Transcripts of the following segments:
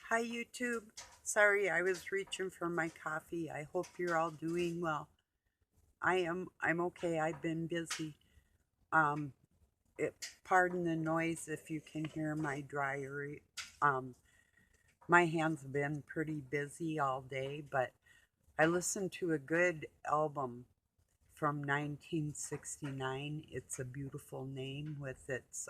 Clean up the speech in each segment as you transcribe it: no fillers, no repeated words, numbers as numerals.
Hi YouTube. Sorry, I was reaching for my coffee. I hope you're all doing well. I'm okay. I've been busy. Um Pardon the noise if you can hear my dryer. Um my hands have been pretty busy all day, but I listened to a good album from 1969. It's a beautiful name with its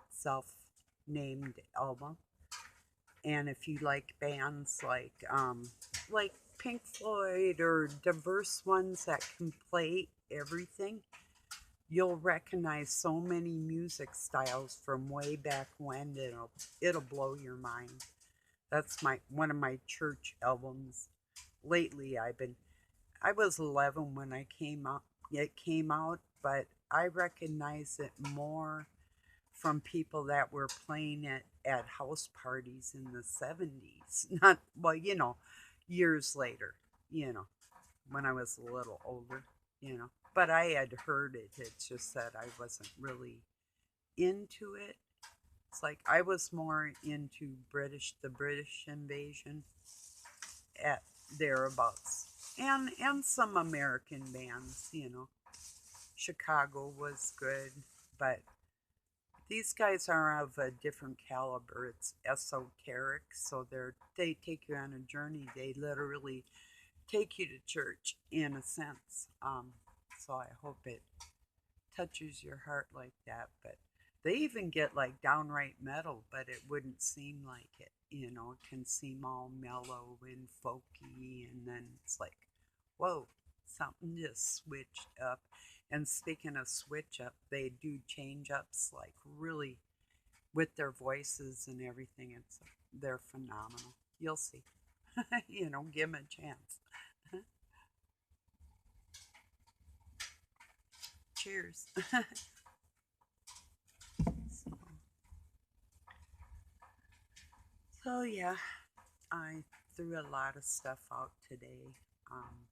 self-named album. And if you like bands like Pink Floyd or diverse ones that can play everything, you'll recognize so many music styles from way back when that it'll blow your mind. That's my one of my church albums. Lately I was 11 when it came out, but I recognize it more from people that were playing it at house parties in the 70s. Not, well, years later, you know, when I was a little older. But I had heard it. It's just that I wasn't really into it. It's like I was more into the British invasion at thereabouts. And some American bands. Chicago was good, but these guys are of a different caliber. It's esoteric, so they take you on a journey. They literally take you to church in a sense. So I hope it touches your heart like that. But they even get like downright metal, but it wouldn't seem like it. It can seem all mellow and folky, and then it's like, whoa, something just switched up. And speaking of switch up, they do change ups like really with their voices and everything. They're phenomenal. You'll see. Give them a chance. Cheers. so, so yeah, I threw a lot of stuff out today. Um,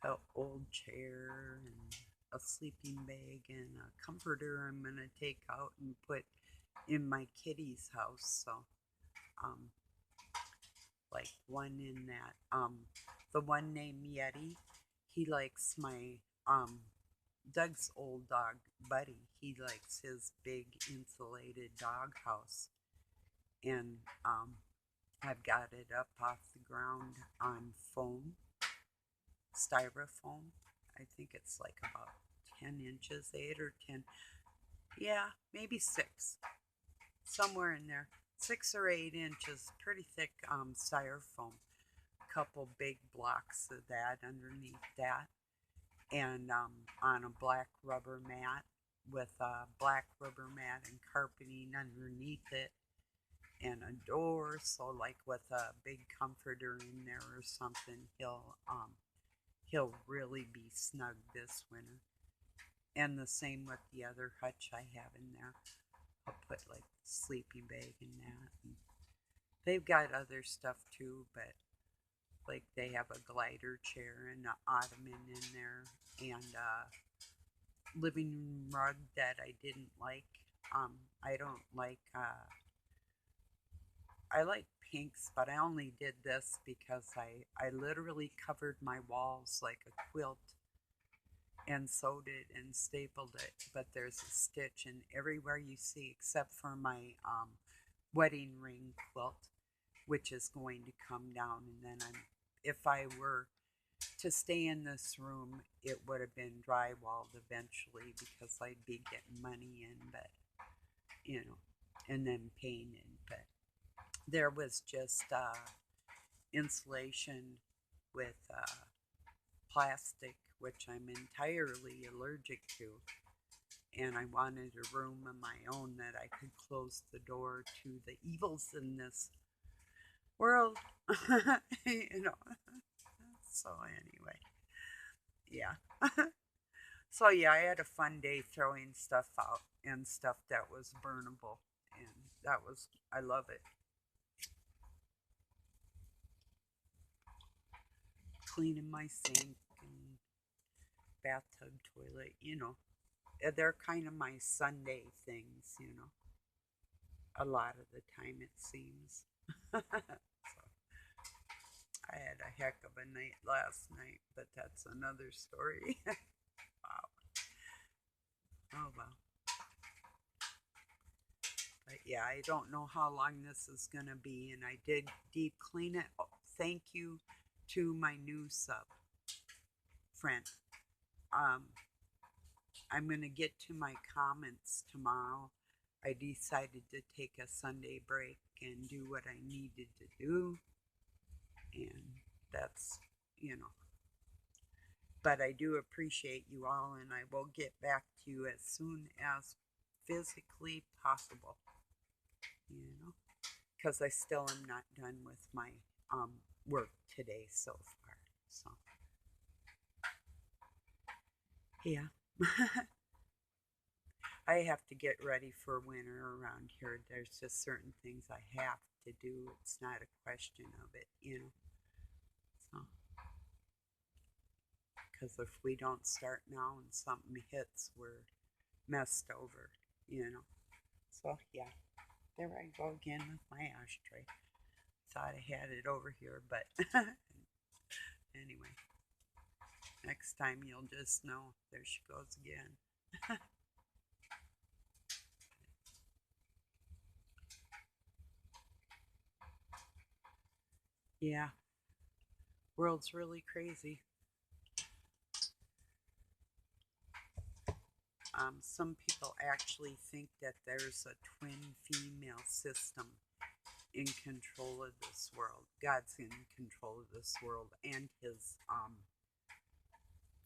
an old chair and a sleeping bag and a comforter I'm gonna take out and put in my kitty's house. So, um, like one in that, the one named Yeti, he likes my Doug's old dog, Buddy. He likes his big insulated dog house, and I've got it up off the ground on foam, styrofoam. I think it's like about 10 inches, 8 or 10. Yeah, maybe 6, somewhere in there. 6 or 8 inches, pretty thick styrofoam. A couple big blocks of that underneath that, and on a black rubber mat with a black rubber mat and carpeting underneath it and a door, so like with a big comforter in there or something, he'll really be snug this winter. And the same with the other hutch I have in there. I'll put like the sleeping bag in that. And they've got other stuff too, but like they have a glider chair and an ottoman in there and a living room rug that I didn't like. I don't like I like pinks, but I only did this because I literally covered my walls like a quilt and sewed it and stapled it. But there's a stitch in everywhere you see except for my wedding ring quilt, which is going to come down. And then if I were to stay in this room, it would have been drywalled eventually because I'd be getting money in, but you know, and then painted. But there was just insulation with plastic, which I'm entirely allergic to. And I wanted a room of my own that I could close the door to the evils in this world. you know. So anyway, yeah. So yeah, I had a fun day throwing stuff out and stuff that was burnable, and I love it. Cleaning my sink and bathtub, toilet. They're kind of my Sunday things. A lot of the time it seems. So I had a heck of a night last night, but that's another story. Wow. Oh well. But yeah, I don't know how long this is gonna be, and I did deep clean it. Oh, thank you to my new sub friend. Um, I'm gonna get to my comments tomorrow. I decided to take a Sunday break and do what I needed to do, and that's, you know. But I do appreciate you all, and I will get back to you as soon as physically possible, you know, because I still am not done with my work today so far. So, yeah. I have to get ready for winter around here. There's just certain things I have to do. It's not a question of it, you know. So, because if we don't start now and something hits, we're messed over, you know. So, yeah, there I go again with my ashtray. Thought I had it over here, but anyway, next time you'll just know. There she goes again. Yeah, world's really crazy. Some people actually think that there's a twin female system in control of this world. God's in control of this world and his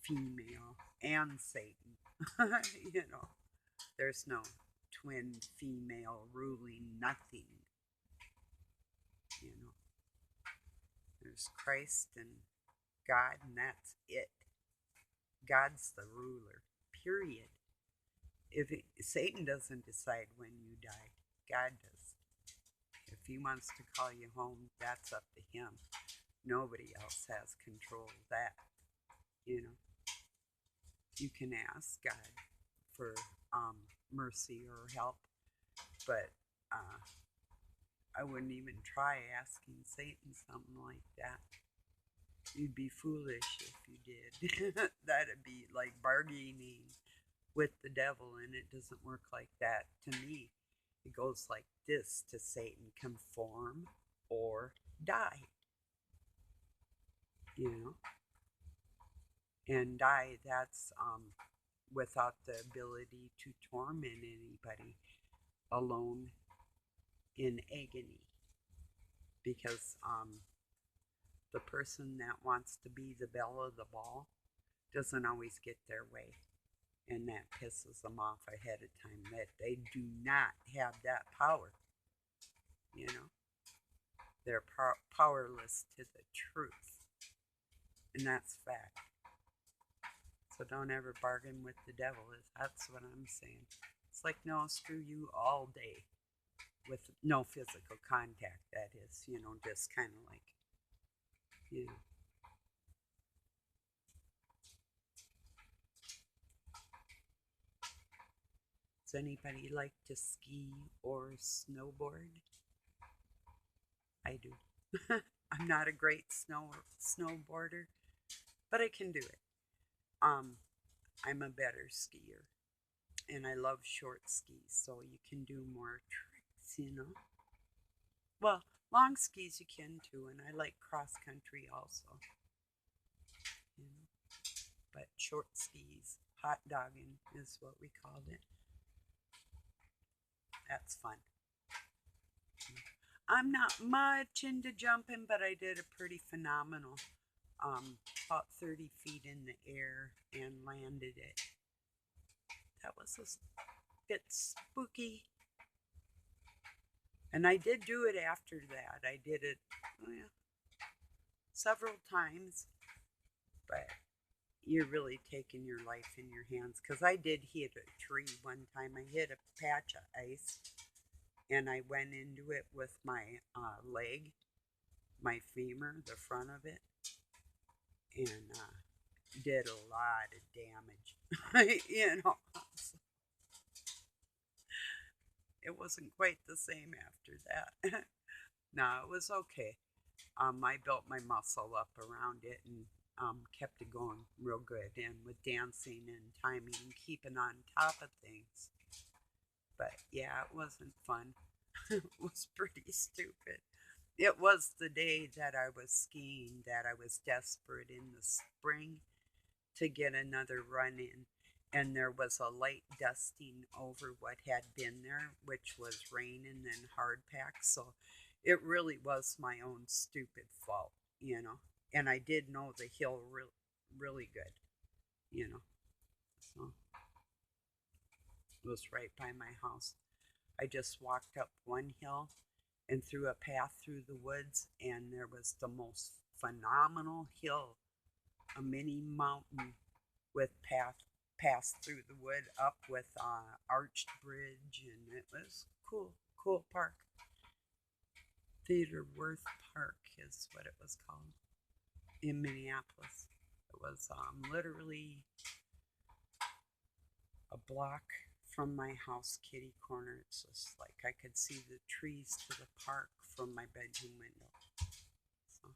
female and Satan. You know, there's no twin female ruling nothing. You know, there's Christ and God, and that's it. God's the ruler, period. Satan doesn't decide when you die, God does. If he wants to call you home, that's up to him. Nobody else has control of that. You know, you can ask God for mercy or help, but I wouldn't even try asking Satan something like that. You'd be foolish if you did. That'd be like bargaining with the devil, and it doesn't work like that to me. It goes like this to Satan: conform or die, you know? And die, that's without the ability to torment anybody, alone in agony. Because the person that wants to be the belle of the ball doesn't always get their way. And that pisses them off ahead of time that they do not have that power. You know, they're powerless to the truth. And that's fact. So don't ever bargain with the devil. That's what I'm saying. It's like, no, screw you all day. With no physical contact, that is. You know, just kind of like, you know. Does anybody like to ski or snowboard? I do. I'm not a great snowboarder, but I can do it. Um, I'm a better skier, and I love short skis, so you can do more tricks, you know. Well, long skis you can too, and I like cross country also, you know. But short skis, hot dogging is what we called it. That's fun. I'm not much into jumping, but I did a pretty phenomenal, about 30 feet in the air and landed it. That was a bit spooky. And I did do it after that. I did it, oh yeah, several times, but you're really taking your life in your hands. Because I did hit a tree one time. I hit a patch of ice, and I went into it with my leg, my femur, the front of it, and did a lot of damage. You know, it wasn't quite the same after that. No, it was okay. I built my muscle up around it and kept it going real good. And with dancing and timing and keeping on top of things. But yeah, it wasn't fun. It was pretty stupid. It was the day that I was skiing that I was desperate in the spring to get another run in. And there was a light dusting over what had been there, which was rain and then hard pack. So it really was my own stupid fault, you know. And I did know the hill really good, you know. So it was right by my house. I just walked up one hill and through a path through the woods, and there was the most phenomenal hill, a mini mountain with pass through the wood up with arched bridge, and it was cool park. Theodore Wirth Park is what it was called in Minneapolis. It was literally a block from my house kitty corner. It's just like I could see the trees to the park from my bedroom window. So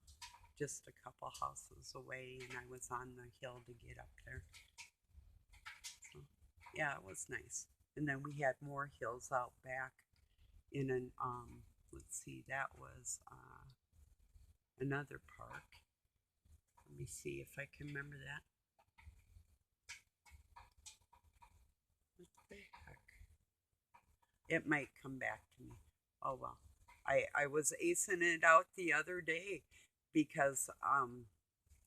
just a couple houses away, and I was on the hill to get up there. So yeah, it was nice. And then we had more hills out back in an let's see, that was another park. Let me see if I can remember that. What the heck? It might come back to me. Oh well. I was acing it out the other day because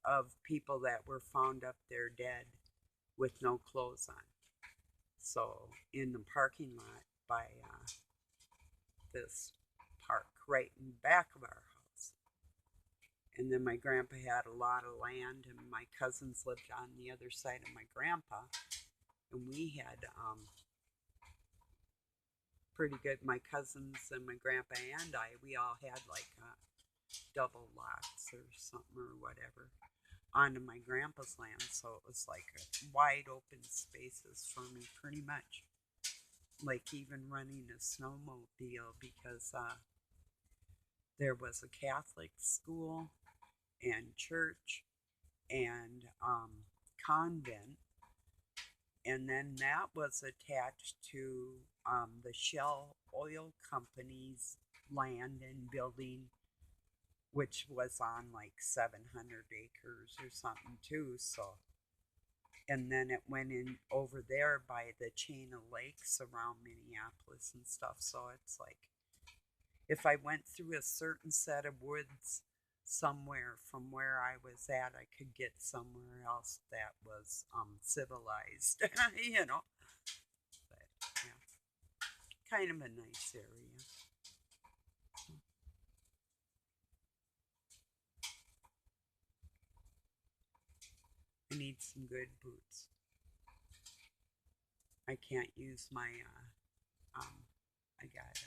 of people that were found up there dead with no clothes on. So in the parking lot by this park right in back of our house. And then my grandpa had a lot of land, and my cousins lived on the other side of my grandpa. And we had pretty good, my cousins and my grandpa and we all had like double lots or something or whatever onto my grandpa's land. So it was like wide open spaces for me pretty much. Like even running a snowmobile because there was a Catholic school and church and convent, and then that was attached to the Shell Oil Company's land and building, which was on like 700 acres or something too. So, and then it went in over there by the chain of lakes around Minneapolis and stuff. So it's like if I went through a certain set of woods somewhere from where I was at, I could get somewhere else that was civilized, you know. But yeah, kind of a nice area. I need some good boots. I can't use my I got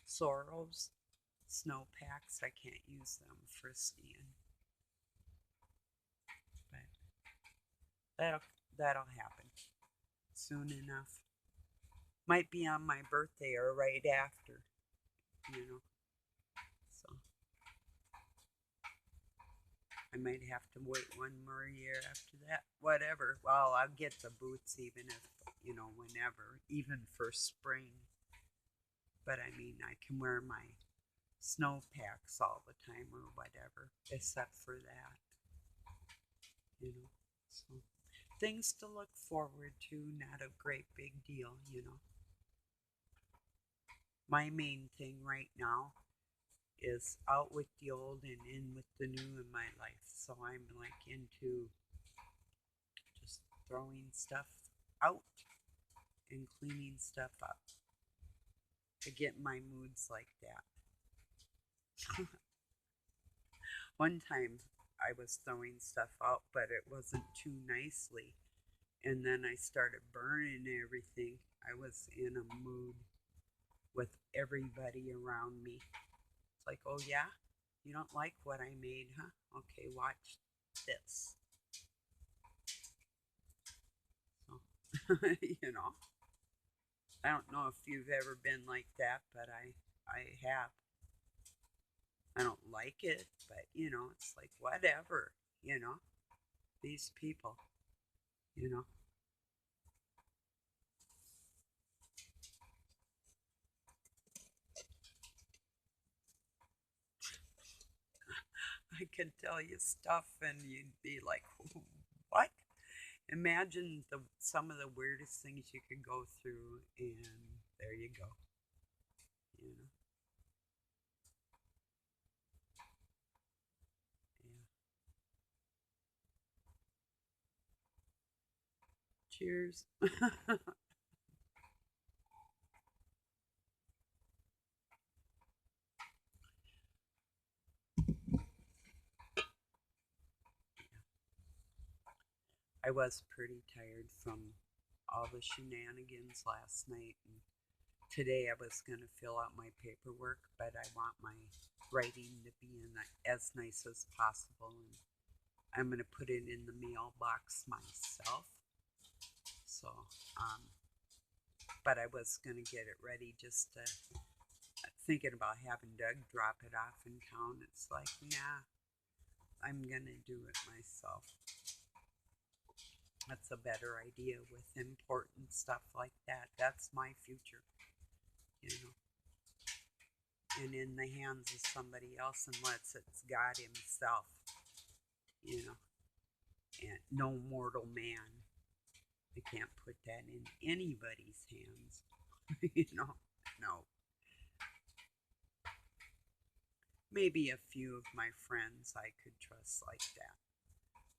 Soros snow packs. I can't use them for skiing, but that'll that'll happen soon enough. Might be on my birthday or right after, you know. So I might have to wait one more year after that. Whatever. Well, I'll get the boots even if, whenever, even for spring. But I mean, I can wear my snow packs all the time or whatever, except for that, you know. So things to look forward to, not a great big deal, you know. My main thing right now is out with the old and in with the new in my life. So I'm like into just throwing stuff out and cleaning stuff up to get my moods like that. One time I was throwing stuff out, but it wasn't too nicely. And then I started burning everything. I was in a mood with everybody around me. It's like, oh yeah, you don't like what I made, huh? Okay, watch this. So, you know, I don't know if you've ever been like that, but I have. I don't like it, but it's like whatever, these people, you know. I can tell you stuff and you'd be like, what? Imagine some of the weirdest things you could go through, and there you go, you know. Yeah. Cheers. I was pretty tired from all the shenanigans last night, and today I was going to fill out my paperwork, but I want my writing to be in as nice as possible, and I'm going to put it in the mailbox myself. So, um, but I was going to get it ready just to, thinking about having Doug drop it off in town. It's like, nah, I'm going to do it myself. That's a better idea with important stuff like that. That's my future, you know. And in the hands of somebody else, unless it's God Himself, you know. And no mortal man. I can't put that in anybody's hands, No. Maybe a few of my friends I could trust like that.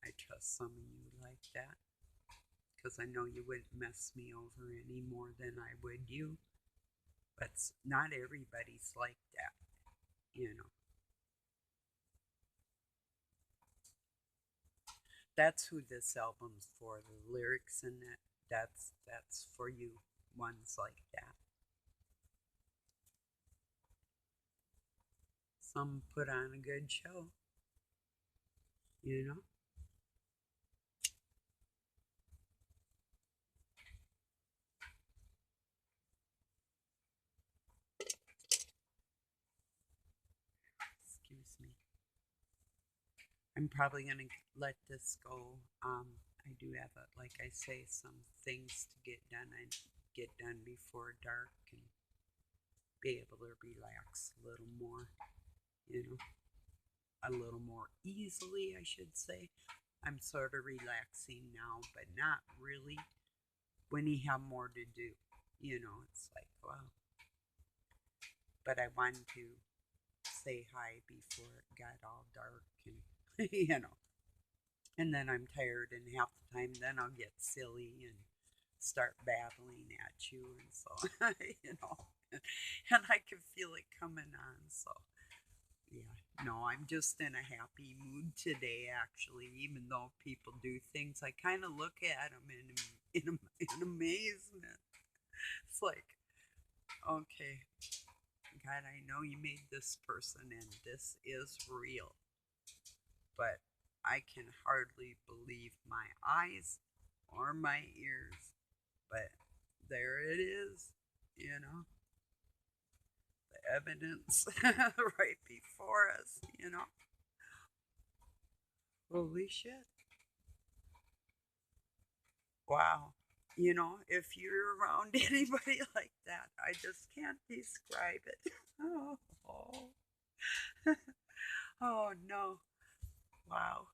I trust some of you like that because I know you wouldn't mess me over any more than I would you. But not everybody's like that, you know. That's who this album's for. The lyrics in it, that's for you, ones like that. Some put on a good show, you know. Excuse me. I'm probably gonna let this go. I do have, like I say, some things to get done. I get done before dark and be able to relax a little more, you know, a little more easily, I should say. I'm sort of relaxing now, but not really. When you have more to do, it's like, well, but I wanted to say hi before it got all dark and, and then I'm tired, and half the time then I'll get silly and start babbling at you, and so, and I can feel it coming on, so. Yeah, no, I'm just in a happy mood today, actually. Even though people do things, I kind of look at them in amazement. It's like, okay, God, I know you made this person and this is real. But I can hardly believe my eyes or my ears. But there it is, the evidence right before us. Holy shit. Wow. If you're around anybody like that, I just can't describe it. Oh, oh, oh no. Wow.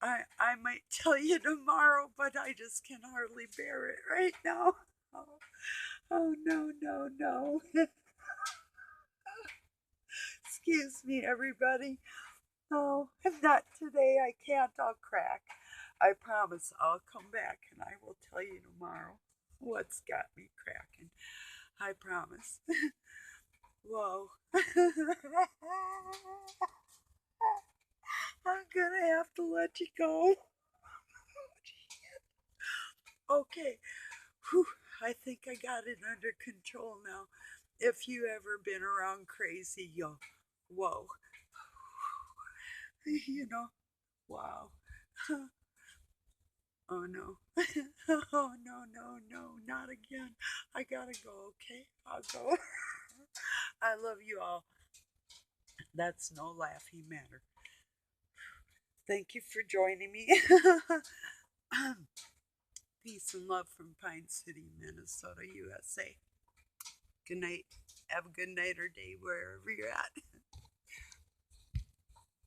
I might tell you tomorrow, but I just can hardly bear it right now. Oh, oh no, no, no. Excuse me, everybody. Oh, if not today, I can't. I'll crack. I promise I'll come back and I will tell you tomorrow what's got me cracking. I promise. Whoa. I'm gonna have to let you go. Okay. Whew. I think I got it under control now. If you ever been around crazy, you'll, whoa. You know, wow. Oh no. Oh no, no, no, not again. I gotta go, okay? I'll go. I love you all. That's no laughing matter. Thank you for joining me. Peace and love from Pine City, Minnesota, USA. Good night. Have a good night or day wherever you're at.